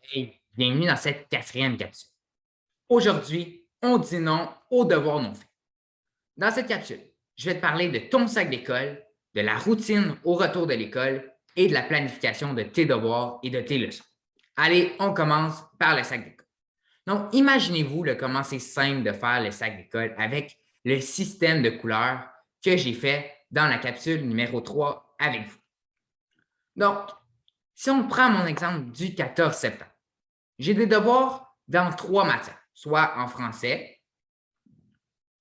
Hey, bienvenue dans cette quatrième capsule. Aujourd'hui, on dit non aux devoirs non faits. Dans cette capsule, je vais te parler de ton sac d'école, de la routine au retour de l'école et de la planification de tes devoirs et de tes leçons. Allez, on commence par le sac d'école. Donc, imaginez-vous comment c'est simple de faire le sac d'école avec le système de couleurs que j'ai fait dans la capsule numéro 3 avec vous. Donc, si on prend mon exemple du 14 septembre, j'ai des devoirs dans 3 matières, soit en français,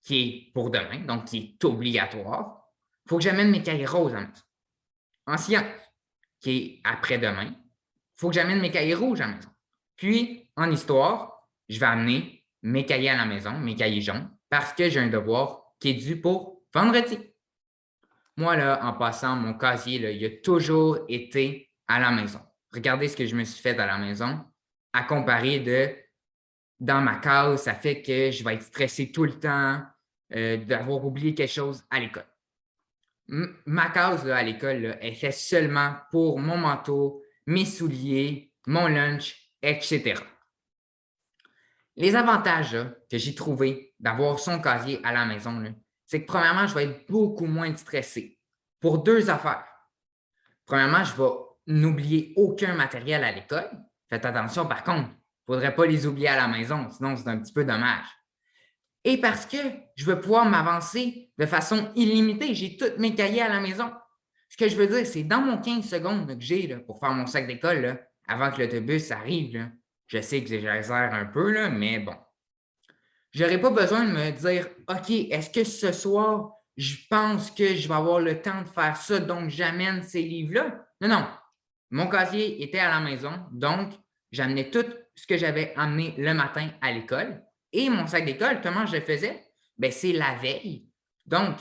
qui est pour demain, donc qui est obligatoire. Il faut que j'amène mes cahiers roses à la maison. En sciences, qui est après-demain, il faut que j'amène mes cahiers rouges à la maison. Puis, en histoire, je vais amener mes cahiers à la maison, mes cahiers jaunes, parce que j'ai un devoir qui est dû pour vendredi. Moi, là, en passant, mon casier, là, il a toujours été à la maison. Regardez ce que je me suis fait à la maison, à comparer de dans ma case, ça fait que je vais être stressé tout le temps d'avoir oublié quelque chose à l'école. Ma case là, à l'école là, est faite seulement pour mon manteau, mes souliers, mon lunch, etc. Les avantages là, que j'ai trouvés d'avoir son casier à la maison, là, c'est que premièrement, je vais être beaucoup moins stressé pour deux affaires. Premièrement, je vais n'oublier aucun matériel à l'école. Faites attention, par contre, il ne faudrait pas les oublier à la maison, sinon c'est un petit peu dommage. Et parce que je veux pouvoir m'avancer de façon illimitée, j'ai tous mes cahiers à la maison. Ce que je veux dire, c'est dans mon 15 secondes que j'ai pour faire mon sac d'école, avant que l'autobus arrive, là, je sais que j'exagère un peu, là, mais bon. Je n'aurai pas besoin de me dire, OK, est-ce que ce soir, je pense que je vais avoir le temps de faire ça, donc j'amène ces livres-là? Non, non. Mon casier était à la maison, donc j'amenais tout ce que j'avais amené le matin à l'école. Et mon sac d'école, comment je le faisais? Ben, c'est la veille. Donc,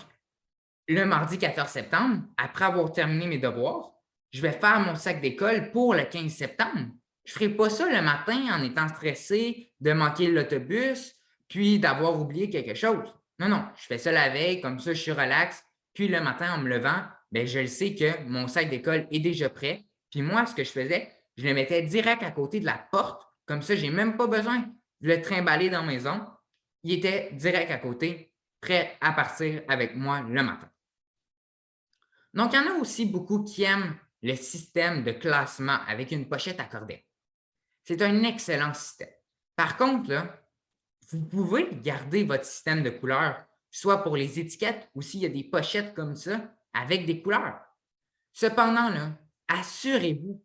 le mardi 14 septembre, après avoir terminé mes devoirs, je vais faire mon sac d'école pour le 15 septembre. Je ne ferai pas ça le matin en étant stressé de manquer l'autobus, puis d'avoir oublié quelque chose. Non, non, je fais ça la veille, comme ça, je suis relax. Puis le matin, en me levant, ben, je le sais que mon sac d'école est déjà prêt. Puis moi, ce que je faisais, je le mettais direct à côté de la porte. Comme ça, je n'ai même pas besoin de le trimballer dans la maison. Il était direct à côté, prêt à partir avec moi le matin. Donc, il y en a aussi beaucoup qui aiment le système de classement avec une pochette accordée. C'est un excellent système. Par contre, là, vous pouvez garder votre système de couleurs, soit pour les étiquettes ou s'il y a des pochettes comme ça avec des couleurs. Cependant, là, assurez-vous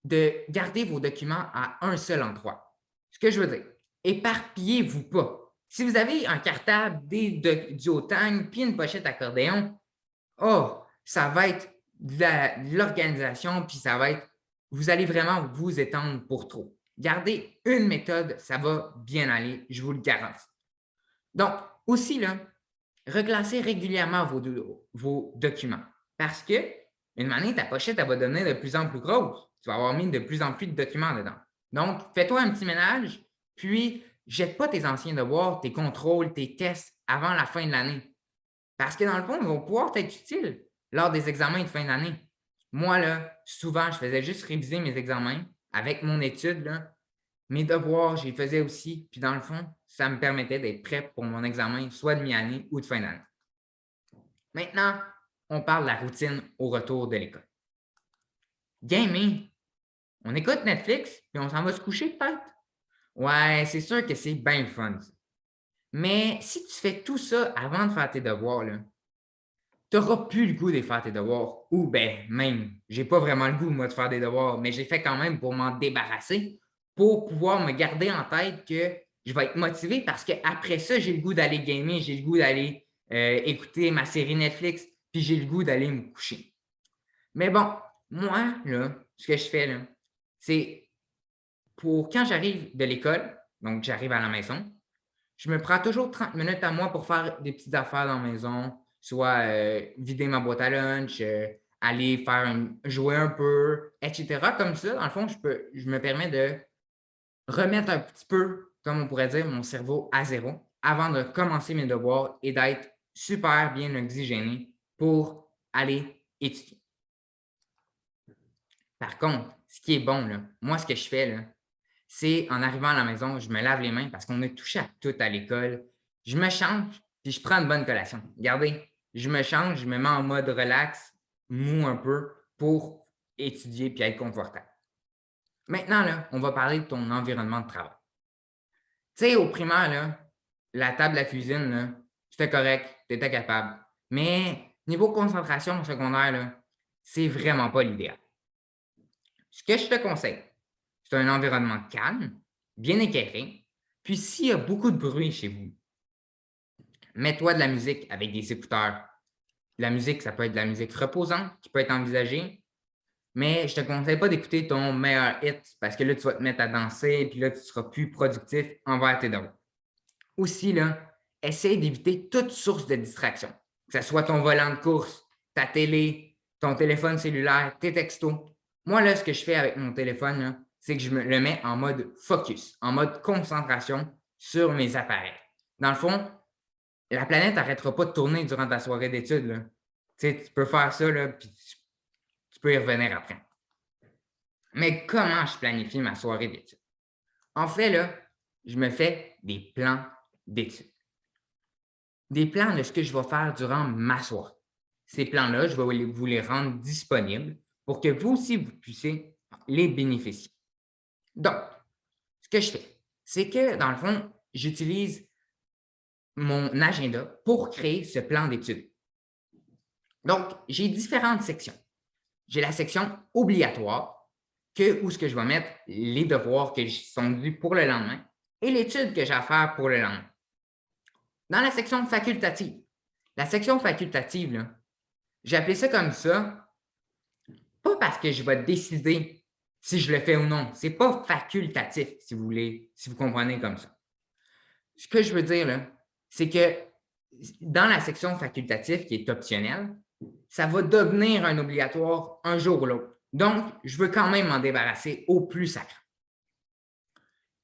de garder vos documents à un seul endroit. Ce que je veux dire, éparpillez-vous pas. Si vous avez un cartable, du duotang, puis une pochette accordéon, oh, ça va être de l'organisation, puis ça va être, vous allez vraiment vous étendre pour trop. Gardez une méthode, ça va bien aller, je vous le garantis. Donc, aussi, là, reclassez régulièrement vos documents parce que une année, ta pochette, elle va devenir de plus en plus grosse. Tu vas avoir mis de plus en plus de documents dedans. Donc, fais-toi un petit ménage, puis jette pas tes anciens devoirs, tes contrôles, tes tests avant la fin de l'année. Parce que dans le fond, ils vont pouvoir être utiles lors des examens de fin d'année. Moi, là, souvent, je faisais juste réviser mes examens avec mon étude. Là. Mes devoirs, je les faisais aussi. Puis dans le fond, ça me permettait d'être prêt pour mon examen, soit de mi-année ou de fin d'année. Maintenant, on parle de la routine au retour de l'école. Gaming, on écoute Netflix, puis on s'en va se coucher peut-être. Ouais, c'est sûr que c'est bien le fun. Ça. Mais si tu fais tout ça avant de faire tes devoirs, là, tu n'auras plus le goût de faire tes devoirs. Ou ben même, j'ai pas vraiment le goût, moi, de faire des devoirs, mais j'ai fait quand même pour m'en débarrasser, pour pouvoir me garder en tête que je vais être motivé parce qu'après ça, j'ai le goût d'aller gamer, j'ai le goût d'aller écouter ma série Netflix, puis j'ai le goût d'aller me coucher. Mais bon, moi, là, ce que je fais, là, c'est pour quand j'arrive de l'école, donc j'arrive à la maison, je me prends toujours 30 minutes à moi pour faire des petites affaires dans la maison, soit vider ma boîte à lunch, aller jouer un peu, etc. Comme ça, dans le fond, je me permets de remettre un petit peu, comme on pourrait dire, mon cerveau à zéro avant de commencer mes devoirs et d'être super bien oxygéné pour aller étudier. Par contre, ce qui est bon, là, moi, ce que je fais, là, c'est en arrivant à la maison, je me lave les mains parce qu'on a touché à tout à l'école. Je me change, puis je prends une bonne collation. Regardez, je me change, je me mets en mode relax, mou un peu, pour étudier puis être confortable. Maintenant, là, on va parler de ton environnement de travail. Tu sais, au primaire, là, la table de la cuisine, là, c'était correct, tu étais capable. Mais niveau concentration au secondaire, là, c'est vraiment pas l'idéal. Ce que je te conseille, c'est un environnement calme, bien éclairé, puis s'il y a beaucoup de bruit chez vous, mets-toi de la musique avec des écouteurs. La musique, ça peut être de la musique reposante qui peut être envisagée, mais je ne te conseille pas d'écouter ton meilleur hit parce que là, tu vas te mettre à danser, puis là, tu ne seras plus productif envers tes devoirs. Aussi, là, essaye d'éviter toute source de distraction, que ce soit ton volant de course, ta télé, ton téléphone cellulaire, tes textos. Moi, là, ce que je fais avec mon téléphone, là, c'est que je me le mets en mode focus, en mode concentration sur mes appareils. Dans le fond, la planète n'arrêtera pas de tourner durant ta soirée d'études. Là. Tu peux faire ça, là, puis tu peux y revenir après. Mais comment je planifie ma soirée d'études? En fait, là, je me fais des plans d'études. Des plans de ce que je vais faire durant ma soirée. Ces plans-là, je vais vous les rendre disponibles pour que vous aussi, vous puissiez les bénéficier. Donc, ce que je fais, c'est que, dans le fond, j'utilise mon agenda pour créer ce plan d'études. Donc, j'ai différentes sections. J'ai la section obligatoire, où ce que je vais mettre les devoirs qui sont dus pour le lendemain et l'étude que j'ai à faire pour le lendemain. Dans la section facultative, j'ai appelé ça comme ça, pas parce que je vais décider si je le fais ou non. Ce n'est pas facultatif, si vous voulez, si vous comprenez comme ça. Ce que je veux dire, là, c'est que dans la section facultative qui est optionnelle, ça va devenir un obligatoire un jour ou l'autre. Donc, je veux quand même m'en débarrasser au plus sacré.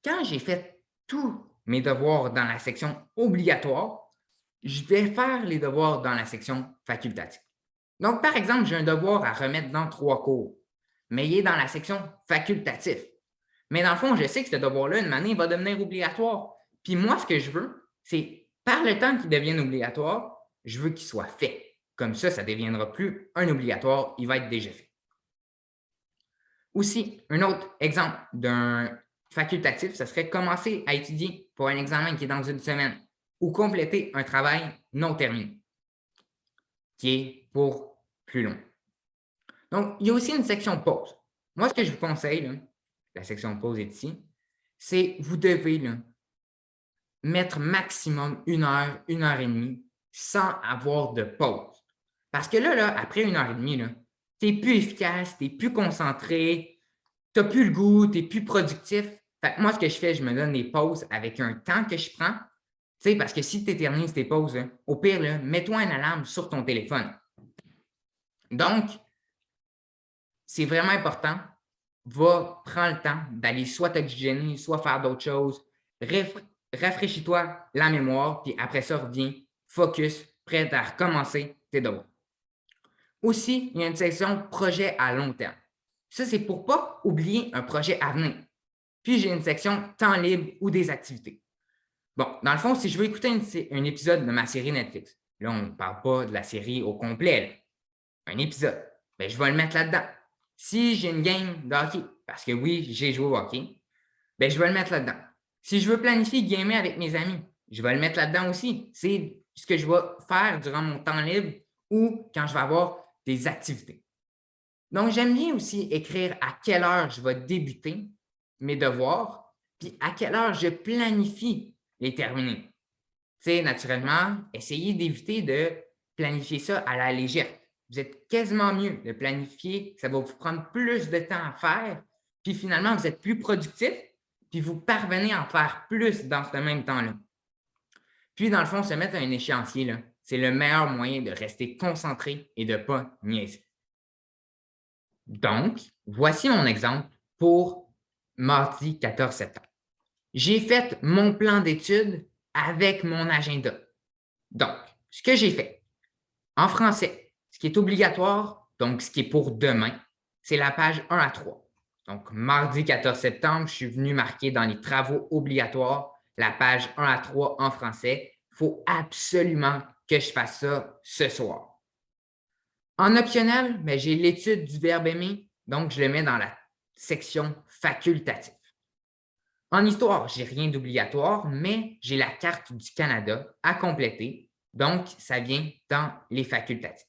Quand j'ai fait tous mes devoirs dans la section obligatoire, je vais faire les devoirs dans la section facultative. Donc, par exemple, j'ai un devoir à remettre dans 3 cours, mais il est dans la section facultative. Mais dans le fond, je sais que ce devoir-là, une année, va devenir obligatoire. Puis moi, ce que je veux, c'est par le temps qu'il devienne obligatoire, je veux qu'il soit fait. Comme ça ne deviendra plus un obligatoire, il va être déjà fait. Aussi, un autre exemple d'un facultatif, ce serait commencer à étudier pour un examen qui est dans une semaine ou compléter un travail non terminé, qui est pour plus long. Donc, il y a aussi une section pause. Moi, ce que je vous conseille, là, la section pause est ici, c'est vous devez là, mettre maximum 1 heure et demie sans avoir de pause. Parce que là après 1 heure et demie, tu n'es plus efficace, tu n'es plus concentré, tu n'as plus le goût, tu n'es plus productif. Fait que moi, ce que je fais, je me donne des pauses avec un temps que je prends. Tu sais, parce que si tu éternises tes pauses, là, au pire, mets-toi une alarme sur ton téléphone. Donc, c'est vraiment important. Prends le temps d'aller soit t'oxygéner, soit faire d'autres choses. Rafraîchis-toi la mémoire, puis après ça, reviens, focus, prêt à recommencer tes devoirs. Aussi, il y a une section projet à long terme. Ça, c'est pour ne pas oublier un projet à venir. Puis, j'ai une section temps libre ou des activités. Bon, dans le fond, si je veux écouter un épisode de ma série Netflix, là, on ne parle pas de la série au complet, un épisode, bien, je vais le mettre là-dedans. Si j'ai une game de hockey, parce que oui, j'ai joué au hockey, bien, je vais le mettre là-dedans. Si je veux planifier gamer avec mes amis, je vais le mettre là-dedans aussi. C'est ce que je vais faire durant mon temps libre ou quand je vais avoir des activités. Donc, j'aime bien aussi écrire à quelle heure je vais débuter mes devoirs, puis à quelle heure je planifie les terminer. Tu sais, naturellement, essayez d'éviter de planifier ça à la légère. Vous êtes quasiment mieux de planifier, ça va vous prendre plus de temps à faire, puis finalement, vous êtes plus productif, puis vous parvenez à en faire plus dans ce même temps-là. Puis, dans le fond, se mettre à un échéancier, c'est le meilleur moyen de rester concentré et de ne pas niaiser. Donc, voici mon exemple pour mardi 14 septembre. J'ai fait mon plan d'études avec mon agenda. Donc, ce que j'ai fait, en français, ce qui est obligatoire, donc ce qui est pour demain, c'est la page 1 à 3. Donc, mardi 14 septembre, je suis venu marquer dans les travaux obligatoires la page 1 à 3 en français. Il faut absolument que je fasse ça ce soir. En optionnel, mais j'ai l'étude du verbe aimer, donc je le mets dans la section facultative. En histoire, je n'ai rien d'obligatoire, mais j'ai la carte du Canada à compléter, donc ça vient dans les facultatifs.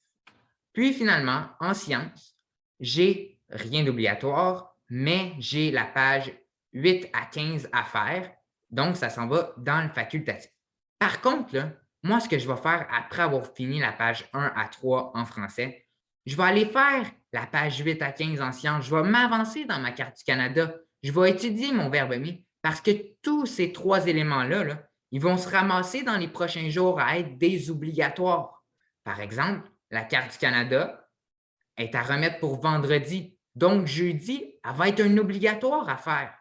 Puis finalement, en sciences, j'ai rien d'obligatoire, mais j'ai la page 8 à 15 à faire, donc ça s'en va dans le facultatif. Par contre, là, moi, ce que je vais faire après avoir fini la page 1 à 3 en français, je vais aller faire la page 8 à 15 en sciences. Je vais m'avancer dans ma carte du Canada. Je vais étudier mon verbe aimer parce que tous ces trois éléments-là, là, ils vont se ramasser dans les prochains jours à être des obligatoires. Par exemple, la carte du Canada est à remettre pour vendredi. Donc, jeudi, elle va être un obligatoire à faire.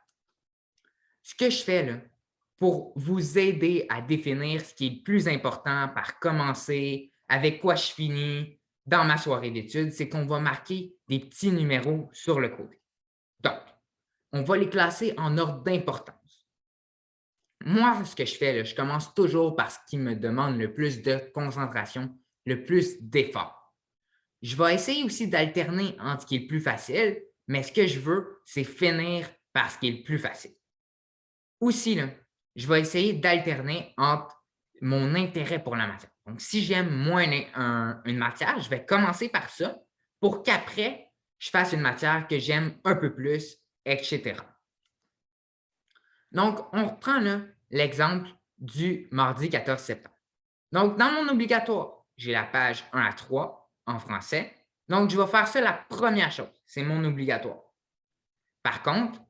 Ce que je fais là, pour vous aider à définir ce qui est le plus important par commencer, avec quoi je finis dans ma soirée d'études, c'est qu'on va marquer des petits numéros sur le côté. Donc, on va les classer en ordre d'importance. Moi, ce que je fais, là, je commence toujours par ce qui me demande le plus de concentration, le plus d'effort. Je vais essayer aussi d'alterner entre ce qui est le plus facile, mais ce que je veux, c'est finir par ce qui est le plus facile. Aussi, là, je vais essayer d'alterner entre mon intérêt pour la matière. Donc, si j'aime moins une matière, je vais commencer par ça pour qu'après, je fasse une matière que j'aime un peu plus, etc. Donc, on reprend l'exemple du mardi 14 septembre. Donc, dans mon obligatoire, j'ai la page 1 à 3 en français. Donc, je vais faire ça la première chose. C'est mon obligatoire. Par contre,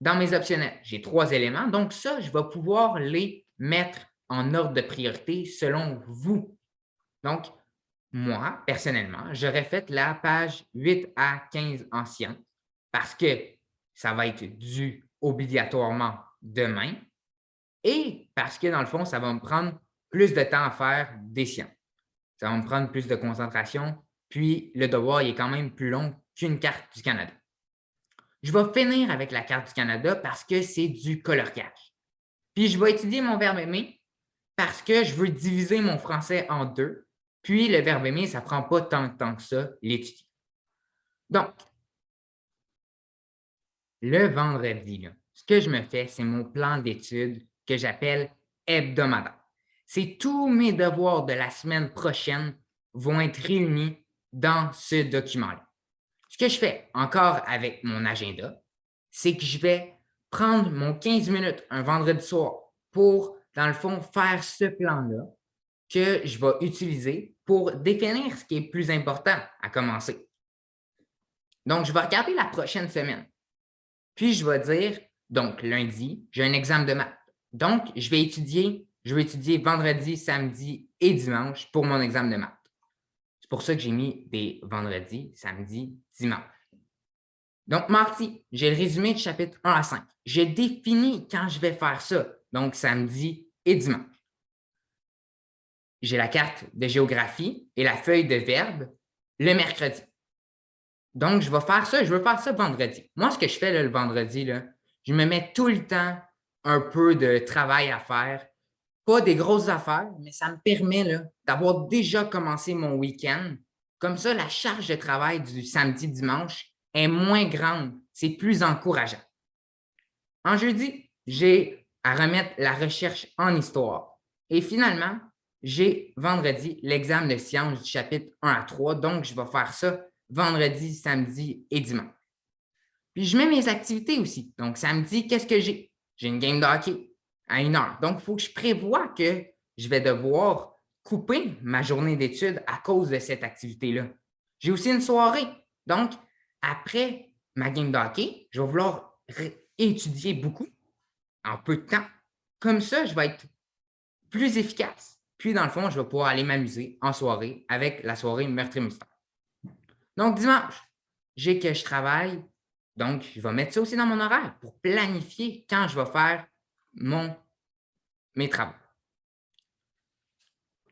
dans mes optionnels, j'ai 3 éléments. Donc, ça, je vais pouvoir les mettre en ordre de priorité selon vous. Donc, moi, personnellement, j'aurais fait la page 8 à 15 en sciences parce que ça va être dû obligatoirement demain et parce que, dans le fond, ça va me prendre plus de temps à faire des sciences. Ça va me prendre plus de concentration, puis le devoir il est quand même plus long qu'une carte du Canada. Je vais finir avec la carte du Canada parce que c'est du coloriage. Puis je vais étudier mon verbe aimer parce que je veux diviser mon français en deux. Puis le verbe aimer, ça ne prend pas tant de temps que ça, l'étudier. Donc, le vendredi, là, ce que je me fais, c'est mon plan d'études que j'appelle hebdomadaire. C'est tous mes devoirs de la semaine prochaine vont être réunis dans ce document-là. Ce que je fais encore avec mon agenda, c'est que je vais prendre mon 15 minutes un vendredi soir pour, dans le fond, faire ce plan-là que je vais utiliser pour définir ce qui est le plus important à commencer. Donc, je vais regarder la prochaine semaine. Puis, je vais dire, donc, lundi, j'ai un examen de maths. Donc, je vais étudier vendredi, samedi et dimanche pour mon examen de maths. C'est pour ça que j'ai mis des vendredis, samedi, dimanche. Donc, mardi, j'ai le résumé du chapitre 1 à 5. J'ai défini quand je vais faire ça, donc samedi et dimanche. J'ai la carte de géographie et la feuille de verbe le mercredi. Donc, je veux faire ça vendredi. Moi, ce que je fais là, le vendredi, là, je me mets tout le temps un peu de travail à faire. Pas des grosses affaires, mais ça me permet d'avoir déjà commencé mon week-end. Comme ça, la charge de travail du samedi-dimanche est moins grande. C'est plus encourageant. En jeudi, j'ai à remettre la recherche en histoire. Et finalement, j'ai vendredi l'examen de sciences du chapitre 1 à 3. Donc, je vais faire ça vendredi, samedi et dimanche. Puis, je mets mes activités aussi. Donc, samedi, qu'est-ce que j'ai? J'ai une game de hockey à 1 heure. Donc, il faut que je prévoie que je vais devoir couper ma journée d'études à cause de cette activité-là. J'ai aussi une soirée. Donc, après ma game de hockey, je vais vouloir étudier beaucoup en peu de temps. Comme ça, je vais être plus efficace. Puis, dans le fond, je vais pouvoir aller m'amuser en soirée avec la soirée Meurtre et Mystère. Donc, dimanche, j'ai que je travaille. Donc, je vais mettre ça aussi dans mon horaire pour planifier quand je vais faire mes travaux.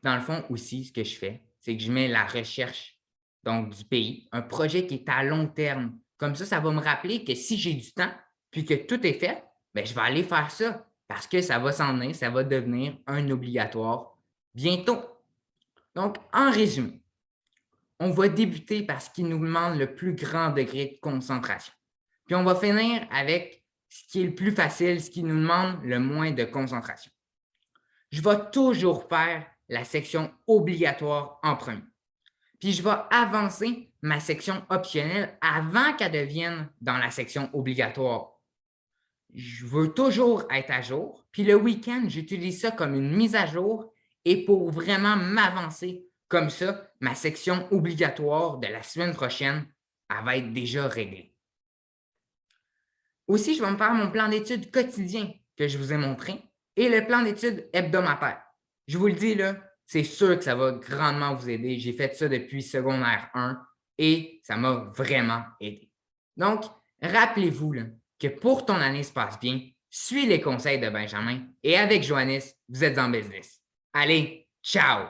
Dans le fond, aussi, ce que je fais, c'est que je mets la recherche donc, du pays, un projet qui est à long terme Comme ça va me rappeler que si j'ai du temps, puis que tout est fait, bien, je vais aller faire ça parce que ça va s'en venir, ça va devenir un obligatoire bientôt. Donc, en résumé, on va débuter par ce qui nous demande le plus grand degré de concentration. Puis on va finir avec ce qui est le plus facile, ce qui nous demande le moins de concentration. Je vais toujours faire la section obligatoire en premier. Puis je vais avancer ma section optionnelle avant qu'elle devienne dans la section obligatoire. Je veux toujours être à jour. Puis le week-end, j'utilise ça comme une mise à jour et pour vraiment m'avancer. Comme ça, ma section obligatoire de la semaine prochaine, elle va être déjà réglée. Aussi, je vais me faire mon plan d'études quotidien que je vous ai montré et le plan d'études hebdomadaire. Je vous le dis, là, c'est sûr que ça va grandement vous aider. J'ai fait ça depuis secondaire 1 et ça m'a vraiment aidé. Donc, rappelez-vous là, que pour ton année se passe bien, suis les conseils de Benjamin et avec Joannis, vous êtes en business. Allez, ciao!